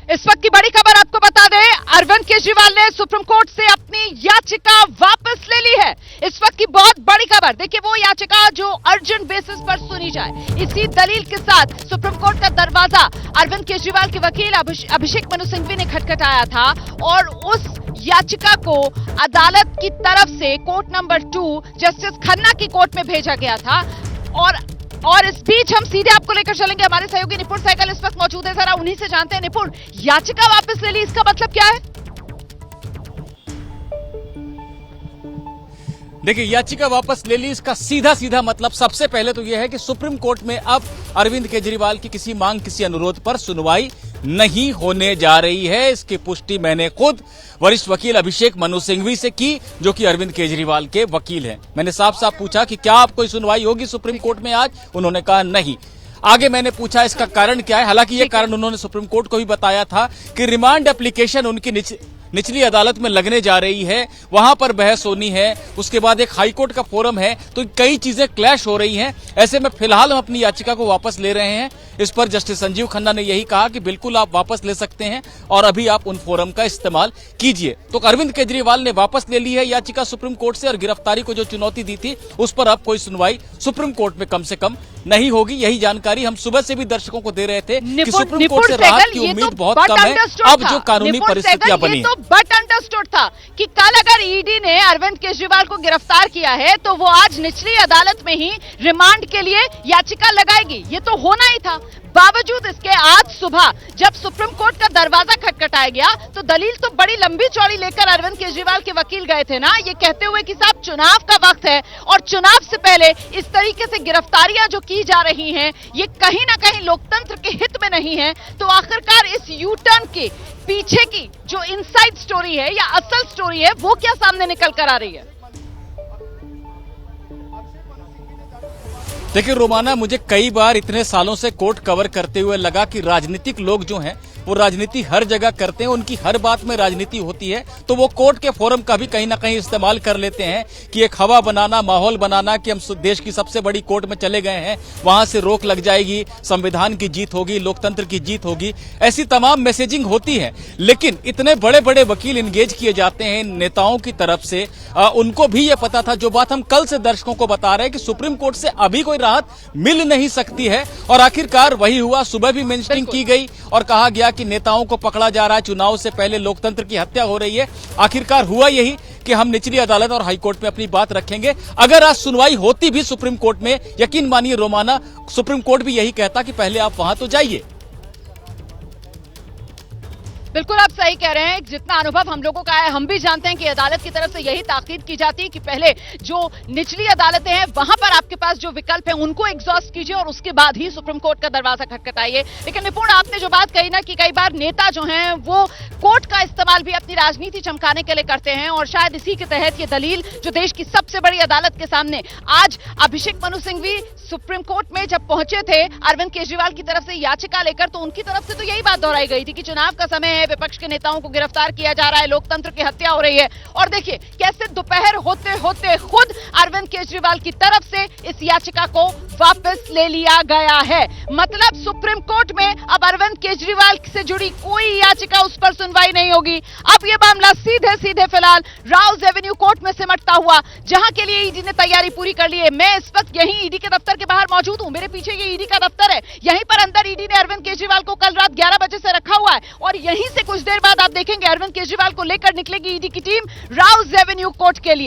इस वक्त की बड़ी खबर आपको बता दें, अरविंद केजरीवाल ने सुप्रीम कोर्ट से अपनी याचिका वापस ले ली है। इस वक्त की बहुत बड़ी खबर देखिए, वो याचिका जो अर्जेंट बेसिस पर सुनी जाए, इसी दलील के साथ सुप्रीम कोर्ट का दरवाजा अरविंद केजरीवाल के वकील अभिषेक मनु सिंघवी ने खटखटाया था और उस याचिका को अदालत की तरफ से कोर्ट नंबर 2 जस्टिस खन्ना की कोर्ट में भेजा गया था। और इस बीच हम सीधे आपको लेकर चलेंगे, हमारे सहयोगी निपुण सहगल इस वक्त मौजूद है, जरा उन्हीं से जानते हैं। निपुण, याचिका वापस ले ली, इसका मतलब क्या है? देखिए, याचिका वापस ले ली, इसका सीधा सीधा मतलब सबसे पहले तो यह है कि सुप्रीम कोर्ट में अब अरविंद केजरीवाल की किसी मांग, किसी अनुरोध पर सुनवाई नहीं होने जा रही है। इसकी पुष्टि मैंने खुद वरिष्ठ वकील अभिषेक मनु सिंघवी से की, जो कि अरविंद केजरीवाल के वकील हैं। मैंने साफ साफ पूछा कि क्या आप कोई सुनवाई होगी सुप्रीम कोर्ट में आज? उन्होंने कहा नहीं। आगे मैंने पूछा इसका कारण क्या है, हालांकि यह कारण उन्होंने सुप्रीम कोर्ट को भी बताया था कि रिमांड एप्लीकेशन उनकी निचली अदालत में लगने जा रही है, वहां पर बहस होनी है, उसके बाद एक हाईकोर्ट का फोरम है, तो कई चीजें क्लैश हो रही हैं। ऐसे में फिलहाल हम अपनी याचिका को वापस ले रहे हैं। इस पर जस्टिस संजीव खन्ना ने यही कहा कि बिल्कुल आप वापस ले सकते हैं और अभी आप उन फोरम का इस्तेमाल कीजिए। तो अरविंद केजरीवाल ने वापस ले ली है याचिका सुप्रीम कोर्ट से और गिरफ्तारी को जो चुनौती दी थी उस पर अब कोई सुनवाई सुप्रीम कोर्ट में कम से कम नहीं होगी। यही जानकारी हम सुबह से भी दर्शकों को दे रहे थे कि सुप्रीम कोर्ट से राहत की उम्मीद बहुत कम है। अब जो कानूनी परिस्थितियां बनी, तो बट अंडरस्टूड था कि कल अगर ईडी ने अरविंद केजरीवाल को गिरफ्तार किया है तो वो आज निचली अदालत में ही रिमांड के लिए याचिका लगाएगी, ये तो होना ही था। बावजूद इसके आज सुबह जब सुप्रीम कोर्ट का दरवाजा खटखटाया गया तो दलील तो बड़ी लंबी चौड़ी लेकर अरविंद केजरीवाल के वकील गए थे ना, ये कहते हुए कि साहब चुनाव का वक्त है और चुनाव से पहले इस तरीके से गिरफ्तारियां जो की जा रही हैं ये कहीं ना कहीं लोकतंत्र के हित में नहीं है। तो आखिरकार इस यू टर्न के पीछे की जो इनसाइड स्टोरी है या असल स्टोरी है वो क्या सामने निकल कर आ रही है? देखिए रोमाना, मुझे कई बार इतने सालों से कोर्ट कवर करते हुए लगा कि राजनीतिक लोग जो हैं वो राजनीति हर जगह करते हैं, उनकी हर बात में राजनीति होती है, तो वो कोर्ट के फोरम का भी कहीं ना कहीं इस्तेमाल कर लेते हैं कि एक हवा बनाना, माहौल बनाना कि हम देश की सबसे बड़ी कोर्ट में चले गए हैं, वहां से रोक लग जाएगी, संविधान की जीत होगी, लोकतंत्र की जीत होगी, ऐसी तमाम मैसेजिंग होती है। लेकिन इतने बड़े बड़े वकील इंगेज किए जाते हैं नेताओं की तरफ से, उनको भी ये पता था, जो बात हम कल से दर्शकों को बता रहे हैं कि सुप्रीम कोर्ट से अभी कोई राहत मिल नहीं सकती है। और आखिरकार वही हुआ, सुबह भी मेंशनिंग की गई और कहा गया कि नेताओं को पकड़ा जा रहा है, चुनाव से पहले लोकतंत्र की हत्या हो रही है। आखिरकार हुआ यही कि हम निचली अदालत और हाईकोर्ट में अपनी बात रखेंगे। अगर आज सुनवाई होती भी सुप्रीम कोर्ट में, यकीन मानिए रोमाना, सुप्रीम कोर्ट भी यही कहता कि पहले आप वहां तो जाइए। बिल्कुल आप सही कह रहे हैं, जितना अनुभव हम लोगों का है हम भी जानते हैं कि अदालत की तरफ से यही ताकीद की जाती है कि पहले जो निचली अदालतें हैं वहां पर आपके पास जो विकल्प हैं उनको एग्जॉस्ट कीजिए और उसके बाद ही सुप्रीम कोर्ट का दरवाजा खटखटाइए। लेकिन निपुण, आपने जो बात कही ना कि कई बार नेता जो हैं वो कोर्ट का इस्तेमाल भी अपनी राजनीति चमकाने के लिए करते हैं और शायद इसी के तहत ये दलील जो देश की सबसे बड़ी अदालत के सामने आज अभिषेक मनु सिंघवी सुप्रीम कोर्ट में जब पहुंचे थे अरविंद केजरीवाल की तरफ से याचिका लेकर, तो उनकी तरफ से तो यही बात दोहराई गई थी कि चुनाव का समय है, विपक्ष के नेताओं को गिरफ्तार किया जा रहा है, लोकतंत्र की हत्या हो रही है। और देखिए कैसे दोपहर होते होते खुद अरविंद केजरीवाल की तरफ से इस याचिका को वापस ले लिया गया है। मतलब सुप्रीम कोर्ट में अब अरविंद केजरीवाल से जुड़ी कोई याचिका, उस पर सुनवाई नहीं होगी। अब यह मामला सीधे सीधे फिलहाल राउज एवेन्यू कोर्ट में सिमटता हुआ, जहां के लिए ईडी ने तैयारी पूरी कर ली है। मैं इस वक्त यहीं ईडी के दफ्तर के बाहर मौजूद हूं, मेरे पीछे ये ईडी का दफ्तर है, यहीं पर अंदर ईडी ने अरविंद केजरीवाल को कल रात 11 बजे से रखा हुआ है और यहीं से कुछ देर बाद आप देखेंगे अरविंद केजरीवाल को लेकर निकलेगी ईडी की टीम राउज एवेन्यू कोर्ट के लिए।